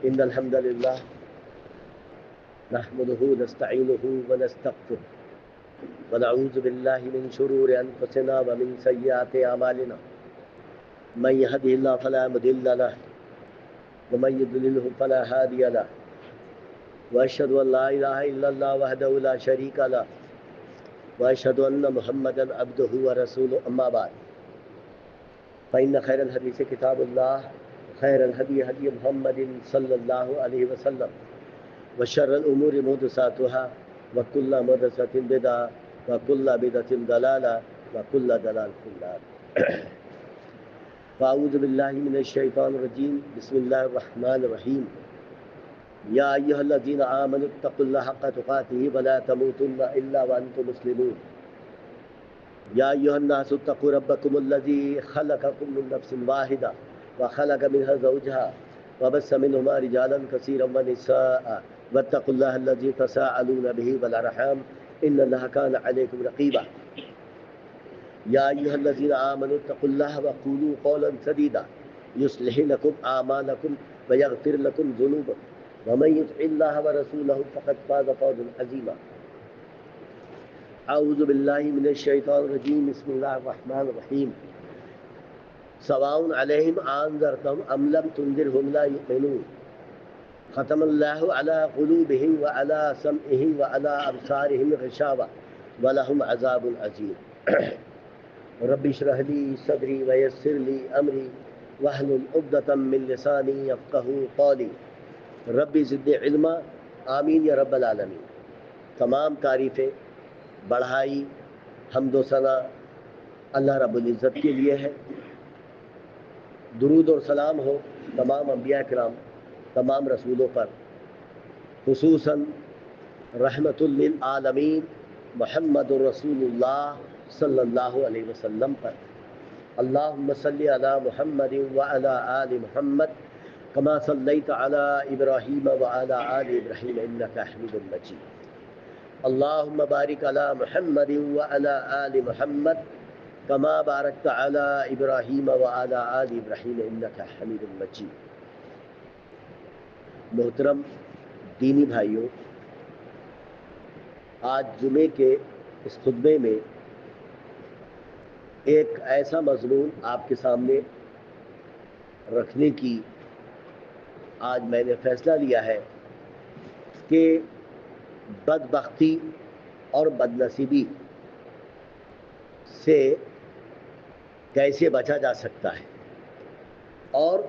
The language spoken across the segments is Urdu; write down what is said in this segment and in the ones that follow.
إن الحمد لله نحمده ونستعينه ونستغفره ونعوذ بالله من شرور أنفسنا ومن سيئات أعمالنا من يهده الله فلا مضل له ومن يضلله فلا هادي له وأشهد أن لا إله إلا الله وحده لا شريك له وأشهد أن محمدا عبده ورسوله أما بعد فإن خير الحديث كتاب الله خير الهدي هدي محمد صلى الله عليه وسلم وشر الأمور محدثاتها وكل محدثة بدعة وكل بدعة ضلالة وكل ضلالة في النار. فأعوذ بالله من الشيطان الرجيم. بسم الله الرحمن الرحيم. يا أيها الذين آمنوا اتقوا الله حق تقاته ولا تموتن إلا وأنتم مسلمون. يا أيها الناس اتقوا ربكم الذي خلقكم من نفس واحدة وخلق منها زوجها وبث منهما رجالا كثيرا ونساء واتقوا الله الذي تساءلون به والأرحام إن الله كان عليكم رقيبا. يا أيها الذين آمنوا اتقوا الله وقولوا قولا سديدا يصلح لكم أعمالكم ويغفر لكم ذنوبكم ومن يطع الله ورسوله فقد فاز فوزا عظيما. أعوذ بالله من الشيطان الرجيم. بسم الله الرحمن الرحيم. سواء عليهم أنذرتهم أم لم تنذرهم لا يؤمنون. ختم الله على قلوبهم وعلى سمعهم وعلى أبصارهم غشاوة ولهم عذاب عظيم. رب اشرح لي صدري ويسر لي أمري واحلل عقدة من لساني يفقهوا قولي. رب زدنی علما. آمین یا رب العالمین. تمام تعریفیں، بڑھائی، حمد و ثنا اللہ رب العزت کے لیے ہے. درود اور سلام ہو تمام انبیاء کرام، تمام رسولوں پر، خصوصاً رحمت للعالمین محمد رسول اللہ صلی اللہ علیہ وسلم پر. اللہم صلی علی محمد وعلی آل محمد كما صليت على إبراهيم وعلى آل إبراهيم إنك حميد مجيد. اللهم بارك على محمد وعلى آل محمد كما باركت على إبراهيم وعلى آل إبراهيم إنك حميد مجيد. محترم دینی بھائیوں، آج جمعے کے اس خطبے میں ایک ایسا مضمون آپ کے سامنے رکھنے کی آج میں نے فیصلہ لیا ہے کہ بدبختی اور بدنصیبی سے کیسے بچا جا سکتا ہے اور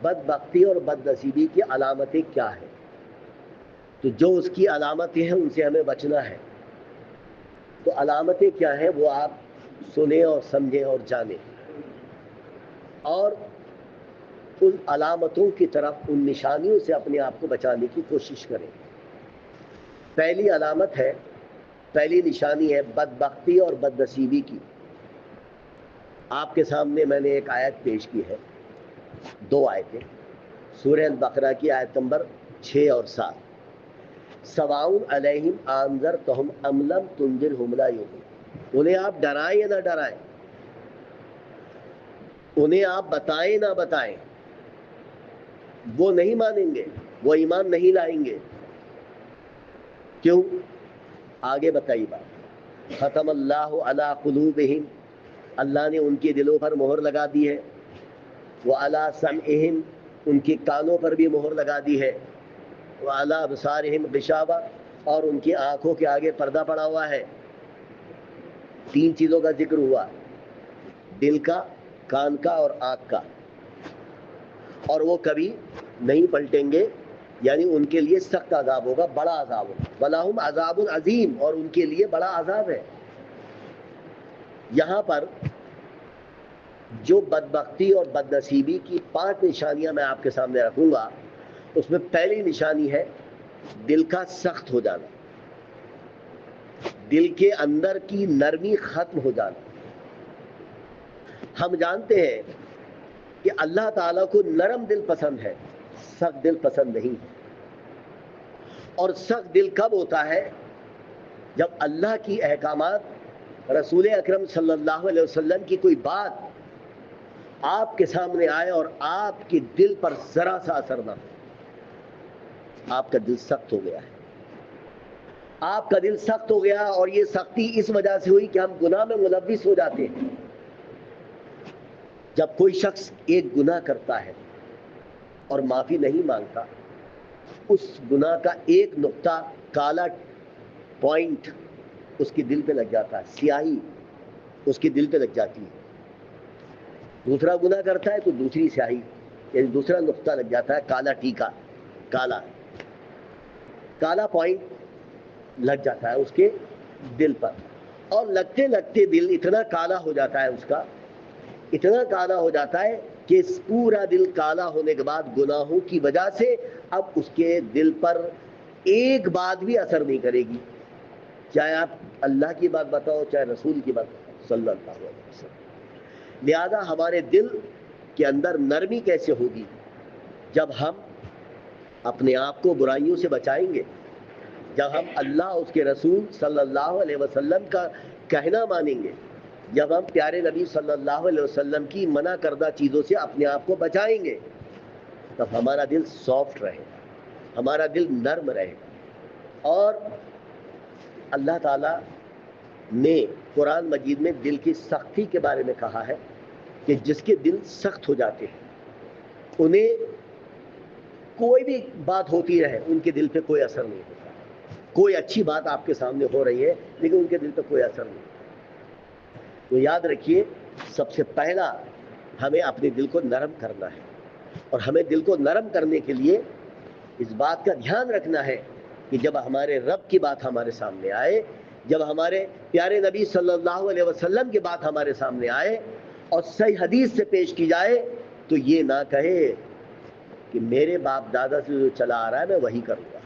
بدبختی اور بدنصیبی کی علامتیں کیا ہیں. تو جو اس کی علامتیں ہیں ان سے ہمیں بچنا ہے. تو علامتیں کیا ہیں وہ آپ سنیں اور سمجھیں اور جانیں، اور ان علامتوں کی طرف، ان نشانیوں سے اپنے آپ کو بچانے کی کوشش کریں. پہلی علامت ہے، پہلی نشانی ہے بدبختی اور بدنصیبی کی. آپ کے سامنے میں نے ایک آیت پیش کی ہے، دو آیتیں، سورہ البقرہ کی آیت نمبر 6 اور 7. سواء علیہم انذرتہم ام لم تنذرہم لا یؤمنون. انہیں آپ ڈرائیں یا نہ ڈرائیں، انہیں آپ بتائیں نہ بتائیں، وہ نہیں مانیں گے، وہ ایمان نہیں لائیں گے. کیوں؟ آگے بتائی بات. ختم اللہ علی قلوبہم، اللہ نے ان کے دلوں پر مہر لگا دی ہے. وعلی سمعہم، ان کے کانوں پر بھی مہر لگا دی ہے. وعلی ابصارہم غشاوہ، اور ان کی آنکھوں کے آگے پردہ پڑا ہوا ہے. 3 چیزوں کا ذکر ہوا، دل کا، کان کا اور آنکھ کا. اور وہ کبھی نہیں پلٹیں گے، یعنی ان کے لیے سخت عذاب ہوگا، بڑا عذاب ہوگا. وَلَهُمْ عَذَابٌ عَظِيمٌ، اور ان کے لیے بڑا عذاب ہے. یہاں پر جو بدبختی اور بدنصیبی کی 5 نشانیاں میں آپ کے سامنے رکھوں گا، اس میں پہلی نشانی ہے دل کا سخت ہو جانا، دل کے اندر کی نرمی ختم ہو جانا. ہم جانتے ہیں کہ اللہ تعالیٰ کو نرم دل پسند ہے، سخت دل پسند نہیں. اور سخت دل کب ہوتا ہے؟ جب اللہ کی احکامات، رسول اکرم صلی اللہ علیہ وسلم کی کوئی بات آپ کے سامنے آئے اور آپ کے دل پر ذرا سا اثر نہ ہو، آپ کا دل سخت ہو گیا ہے، آپ کا دل سخت ہو گیا، اور یہ سختی اس وجہ سے ہوئی کہ ہم گناہ میں ملوث ہو جاتے ہیں۔ جب کوئی شخص ایک گناہ کرتا ہے اور معافی نہیں مانگتا، اس گناہ کا ایک نقطہ، کالا پوائنٹ اس کے دل پہ لگ جاتا ہے، سیاہی اس کے دل پہ لگ جاتی ہے۔ دوسرا گناہ کرتا ہے تو دوسری سیاہی، یعنی دوسرا نقطہ لگ جاتا ہے، کالا ٹیکا، کالا پوائنٹ لگ جاتا ہے اس کے دل پر، اور لگتے لگتے دل اتنا کالا ہو جاتا ہے، اس کا اتنا کالا ہو جاتا ہے کہ پورا دل کالا ہونے کے بعد گناہوں کی وجہ سے اب اس کے دل پر ایک بات بھی اثر نہیں کرے گی، چاہے آپ اللہ کی بات بتاؤ، چاہے رسول کی بات بتاؤ صلی اللہ علیہ وسلم۔ لہذا ہمارے دل کے اندر نرمی کیسے ہوگی؟ جب ہم اپنے آپ کو برائیوں سے بچائیں گے، جب ہم اللہ، اس کے رسول صلی اللہ علیہ وسلم کا کہنا مانیں گے، جب ہم پیارے نبی صلی اللہ علیہ وسلم کی منع کردہ چیزوں سے اپنے آپ کو بچائیں گے، تب ہمارا دل سافٹ رہے گا، ہمارا دل نرم رہے گا۔ اور اللہ تعالیٰ نے قرآن مجید میں دل کی سختی کے بارے میں کہا ہے کہ جس کے دل سخت ہو جاتے ہیں، انہیں کوئی بھی بات ہوتی رہے ان کے دل پہ کوئی اثر نہیں ہوتا، کوئی اچھی بات آپ کے سامنے ہو رہی ہے لیکن ان کے دل پہ کوئی اثر نہیں ہوتا۔ تو یاد رکھیے، سب سے پہلا ہمیں اپنے دل کو نرم کرنا ہے، اور ہمیں دل کو نرم کرنے کے لیے اس بات کا دھیان رکھنا ہے کہ جب ہمارے رب کی بات ہمارے سامنے آئے، جب ہمارے پیارے نبی صلی اللہ علیہ وسلم کی بات ہمارے سامنے آئے اور صحیح حدیث سے پیش کی جائے، تو یہ نہ کہے کہ میرے باپ دادا سے جو چلا آ رہا ہے میں وہی کروں گا،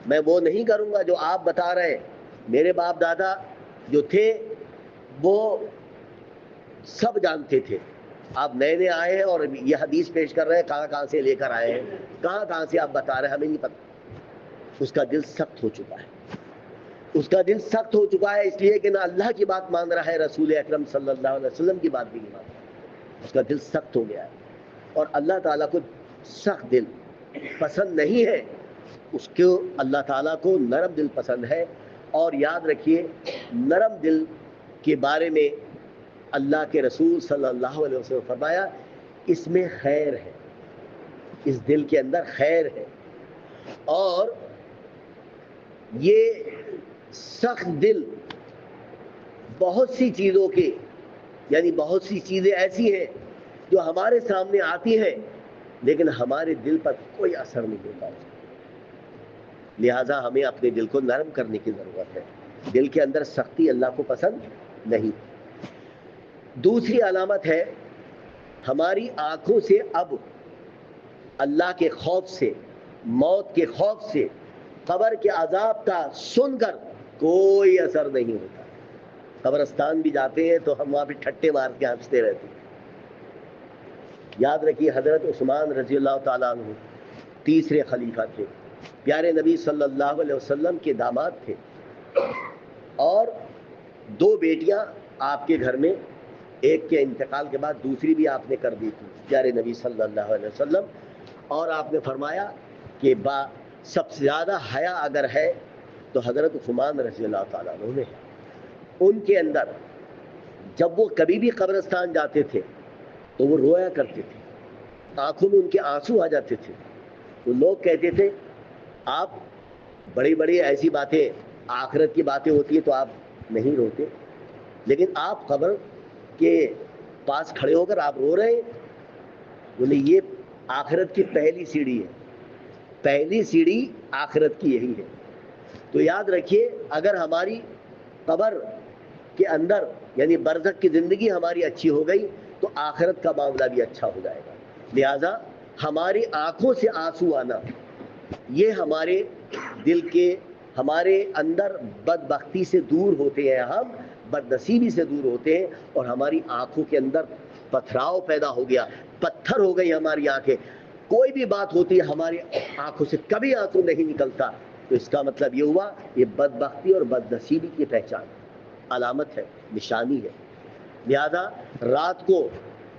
میں وہ نہیں کروں گا جو آپ بتا رہے ہیں۔ میرے باپ دادا جو تھے وہ سب جانتے تھے، آپ نئے نئے آئے ہیں اور یہ حدیث پیش کر رہے ہیں، کہاں سے لے کر آئے ہیں، کہاں سے آپ بتا رہے ہیں، ہمیں نہیں پتہ۔ اس کا دل سخت ہو چکا ہے، اس کا دل سخت ہو چکا ہے، اس لیے کہ نہ اللہ کی بات مان رہا ہے، رسول اکرم صلی اللہ علیہ وسلم کی بات بھی نہیں مان رہا، اس کا دل سخت ہو گیا ہے۔ اور اللہ تعالیٰ کو سخت دل پسند نہیں ہے، اس کو اللہ تعالیٰ کو نرم دل پسند ہے۔ اور یاد رکھیے، نرم دل کے بارے میں اللہ کے رسول صلی اللہ علیہ وسلم فرمایا، اس میں خیر ہے، اس دل کے اندر خیر ہے۔ اور یہ سخت دل بہت سی چیزوں کے، یعنی بہت سی چیزیں ایسی ہیں جو ہمارے سامنے آتی ہیں لیکن ہمارے دل پر کوئی اثر نہیں ہوتا، لہذا ہمیں اپنے دل کو نرم کرنے کی ضرورت ہے۔ دل کے اندر سختی اللہ کو پسند نہیں۔ دوسری علامت ہے، ہماری آنکھوں سے اب اللہ کے خوف سے، موت کے خوف سے، قبر کے عذاب کا سن کر کوئی اثر نہیں ہوتا۔ قبرستان بھی جاتے ہیں تو ہم وہاں پہ ٹھٹے مار کے ہنستے رہتے ہیں۔ یاد رکھیے، حضرت عثمان رضی اللہ تعالیٰ عنہ تیسرے خلیفہ تھے، پیارے نبی صلی اللہ علیہ وسلم کے داماد تھے، اور دو بیٹیاں آپ کے گھر میں، ایک کے انتقال کے بعد دوسری بھی آپ نے کر دی تھی پیارے نبی صلی اللہ علیہ وسلم۔ اور آپ نے فرمایا کہ سب سے زیادہ حیا اگر ہے تو حضرت عثمان رضی اللہ تعالیٰ عنہ نے۔ ان کے اندر جب وہ کبھی بھی قبرستان جاتے تھے تو وہ رویا کرتے تھے، آنکھوں میں ان کے آنسو آ جاتے تھے۔ تو لوگ کہتے تھے، آپ بڑی بڑی ایسی باتیں، آخرت کی باتیں ہوتی ہیں تو آپ نہیں روتے، لیکن آپ قبر کے پاس کھڑے ہو کر آپ رو رہے ہیں۔ بولے یہ آخرت کی پہلی سیڑھی ہے، پہلی سیڑھی آخرت کی یہی ہے۔ تو یاد رکھیے، اگر ہماری قبر کے اندر یعنی برزخ کی زندگی ہماری اچھی ہو گئی تو آخرت کا معاملہ بھی اچھا ہو جائے گا۔ لہذا ہماری آنکھوں سے آنسو آنا، یہ ہمارے دل کے، ہمارے اندر بدبختی سے دور ہوتے ہیں، ہم بد نصیبی سے دور ہوتے ہیں، اور ہماری آنکھوں کے اندر پتھراؤ پیدا ہو گیا، پتھر ہو گئی ہماری آنکھیں، کوئی بھی بات ہوتی ہے ہماری آنکھوں سے کبھی آنسو نہیں نکلتا، تو اس کا مطلب یہ ہوا یہ بدبختی اور بد نصیبی کی پہچان، علامت ہے، نشانی ہے۔ لہذا رات کو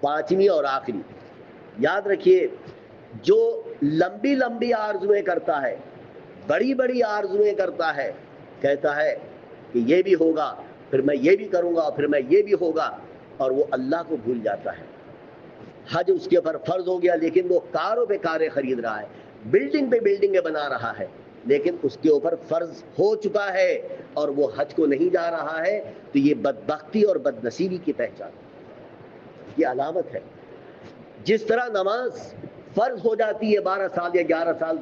پانچویں اور آخری، یاد رکھیے جو لمبی لمبی آرزویں کرتا ہے، بڑی بڑی آرزویں کرتا ہے، کہتا ہے کہ یہ بھی ہوگا، پھر میں یہ بھی کروں گا، پھر میں یہ بھی ہوگا، اور وہ اللہ کو بھول جاتا ہے۔ حج اس کے اوپر فرض ہو گیا، لیکن وہ کاروں پہ کاریں خرید رہا ہے، بلڈنگ پہ بلڈنگیں بنا رہا ہے، لیکن اس کے اوپر فرض ہو چکا ہے اور وہ حج کو نہیں جا رہا ہے، تو یہ بدبختی اور بد نصیبی کی پہچان، یہ علامت ہے۔ جس طرح نماز فرض ہو جاتی ہے 12 سال یا 11 سال،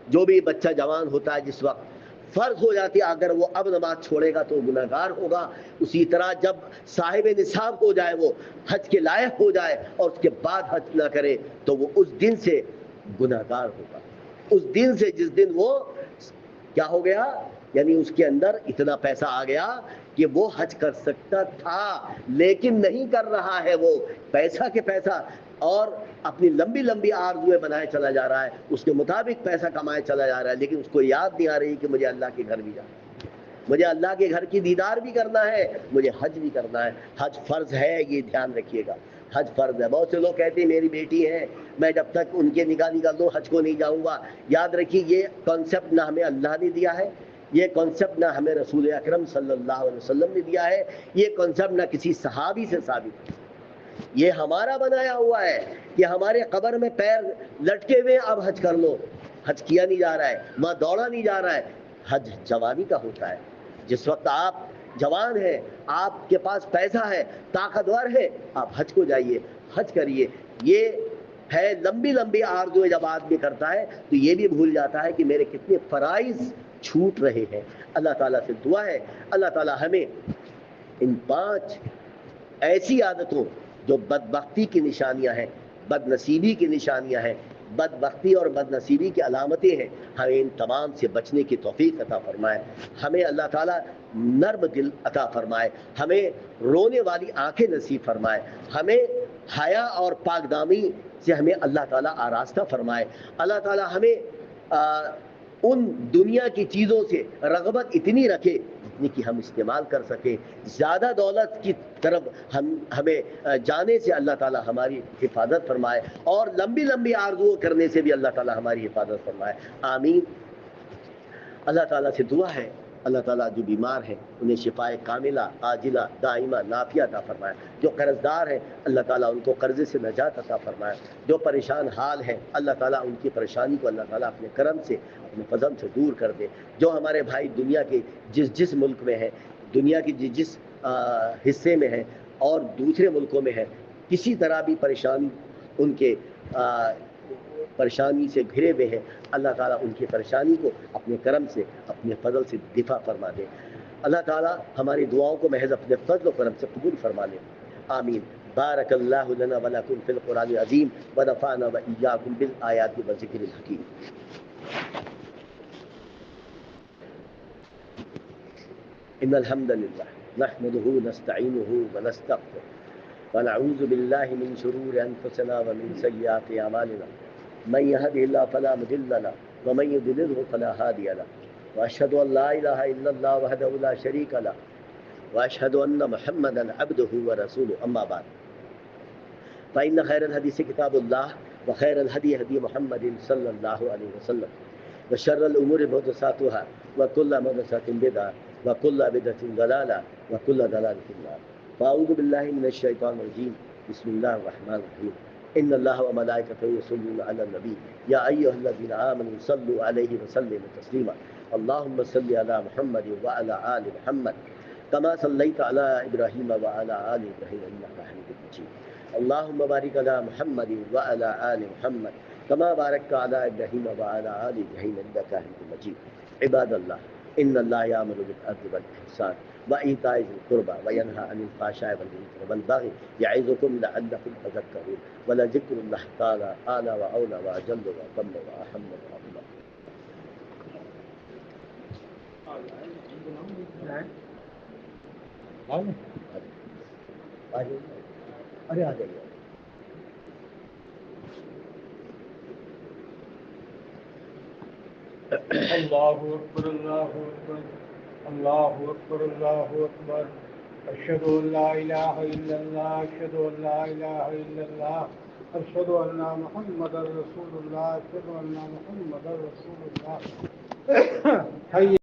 جو بھی بچہ جوان ہوتا ہے جس وقت فرض ہو جاتی ہے، اگر وہ اب نماز چھوڑے گا تو گناہگار ہوگا، اسی طرح جب صاحب نصاب ہو جائے، وہ حج کے لائق ہو جائے اور اس کے بعد حج نہ کرے تو وہ اس دن سے گناہگار ہوگا، اس دن سے جس دن وہ کیا ہو گیا، یعنی اس کے اندر اتنا پیسہ آ گیا کہ وہ حج کر سکتا تھا لیکن نہیں کر رہا ہے، وہ پیسہ کے پیسہ اور اپنی لمبی لمبی آرزویں بنائے چلا جا رہا ہے، اس کے مطابق پیسہ کمائے چلا جا رہا ہے، لیکن اس کو یاد نہیں آ رہی کہ مجھے اللہ کے گھر بھی جانا ہے، مجھے اللہ کے گھر کی دیدار بھی کرنا ہے، مجھے حج بھی کرنا ہے۔ حج فرض ہے، یہ دھیان رکھیے گا، حج فرض ہے۔ بہت سے لوگ کہتے ہیں میری بیٹی ہے، میں جب تک ان کے نکاح نکال دوں حج کو نہیں جاؤں گا۔ یاد رکھیے یہ کانسیپٹ نہ ہمیں اللہ نے دیا ہے، یہ کانسیپٹ نہ ہمیں رسول اکرم صلی اللہ علیہ وسلم نے دیا ہے، یہ کانسیپٹ نہ کسی صحابی سے ثابت ہے، یہ ہمارا بنایا ہوا ہے کہ ہمارے قبر میں پیر لٹکے ہوئے اب حج کر لو، حج کیا نہیں جا رہا ہے، وہاں دوڑا نہیں جا رہا ہے۔ حج جوانی کا ہوتا ہے، جس وقت آپ جوان ہیں، آپ کے پاس پیسہ ہے، طاقتور ہے، آپ حج کو جائیے، حج کریے۔ یہ ہے لمبی لمبی آرزویں جب آدمی کرتا ہے تو یہ بھی بھول جاتا ہے کہ میرے کتنے فرائض چھوٹ رہے ہیں۔ اللہ تعالیٰ سے دعا ہے اللہ تعالیٰ ہمیں ان 5 ایسی عادتوں جو بدبختی کی نشانیاں ہیں، بد نصیبی کی نشانیاں ہیں، بدبختی اور بد نصیبی کی علامتیں ہیں، ہمیں ان تمام سے بچنے کی توفیق عطا فرمائے۔ ہمیں اللہ تعالیٰ نرم دل عطا فرمائے، ہمیں رونے والی آنکھیں نصیب فرمائے، ہمیں حیا اور پاک دامی سے ہمیں اللہ تعالیٰ آراستہ فرمائے۔ اللہ تعالیٰ ہمیں ان دنیا کی چیزوں سے رغبت اتنی رکھے جتنی کہ ہم استعمال کر سکیں، زیادہ دولت کی طرف ہمیں جانے سے اللہ تعالیٰ ہماری حفاظت فرمائے، اور لمبی لمبی آرزو کرنے سے بھی اللہ تعالیٰ ہماری حفاظت فرمائے، آمین۔ اللہ تعالیٰ سے دعا ہے اللہ تعالیٰ جو بیمار ہیں انہیں شفائے کاملہ عاجلہ دائمہ نافیہ عطا فرمائے، جو قرض دار ہیں اللہ تعالیٰ ان کو قرضے سے نجات عطا فرمائے، جو پریشان حال ہیں اللہ تعالیٰ ان کی پریشانی کو اللہ تعالیٰ اپنے کرم سے اپنے فضل سے دور کر دے، جو ہمارے بھائی دنیا کے جس ملک میں ہیں، دنیا کی جس حصے میں ہیں اور دوسرے ملکوں میں ہیں، کسی طرح بھی پریشانی ان کے پریشانی سے گھرے ہوئے ہیں، اللہ تعالیٰ ان کی پریشانی کو اپنے کرم سے اپنے فضل سے دفع فرما دے، اللہ تعالیٰ ہماری دعاؤں کو محض اپنے فضل و کرم سے قبول فرما لے، آمین۔ بارک اللہ لنا ولکم فی القرآن العظیم ونفعنا وإیاکم بالآیات والذکر الحکیم۔ ان الحمد للہ نحمده نستعینه ونستغفره ونعوذ باللہ من شرور انفسنا ومن سیئات اعمالنا من يهده الله فلا مضل له ومن يضلل فلا هادي له واشهد ان لا اله الا الله وحده لا شريك له واشهد ان محمدا عبده ورسوله اما بعد فان خير الحديث كتاب الله وخير الهدي هدي محمد صلى الله عليه وسلم وشر الامور محدثاتها وكل محدثة بدعة وكل بدعة ضلالة وكل ضلالة في النار فاعوذ بالله من الشيطان الرجيم بسم الله الرحمن الرحيم ان الله وملائكته يصلون على النبي يا ايها الذين امنوا صلوا عليه وسلموا تسليما اللهم صل على محمد وعلى ال محمد كما صليت على ابراهيم وعلى ال ابراهيم انك حميد مجيد اللهم بارك على محمد وعلى ال محمد كما باركت على ابراهيم وعلى ال ابراهيم انك حميد مجيد عباد الله ان الله يأمر بالعدل والاحسان وإيتاء ذي القربى وينهى عن الفحشاء والمنكر والبغي يعظكم لعلكم تذكرون ولذكر الله تعالى أعلى وأولى وأجل وأتم وأحم وأفضل۔ ارے آ جائیے۔ اللہ اکبر اللہ اکبر اللہ اکبر اللہ اکبر أشهد أن لا إله إلا الله أشهد أن لا إله إلا الله أشهد أن محمدا رسول الله أشهد أن محمدا رسول الله حي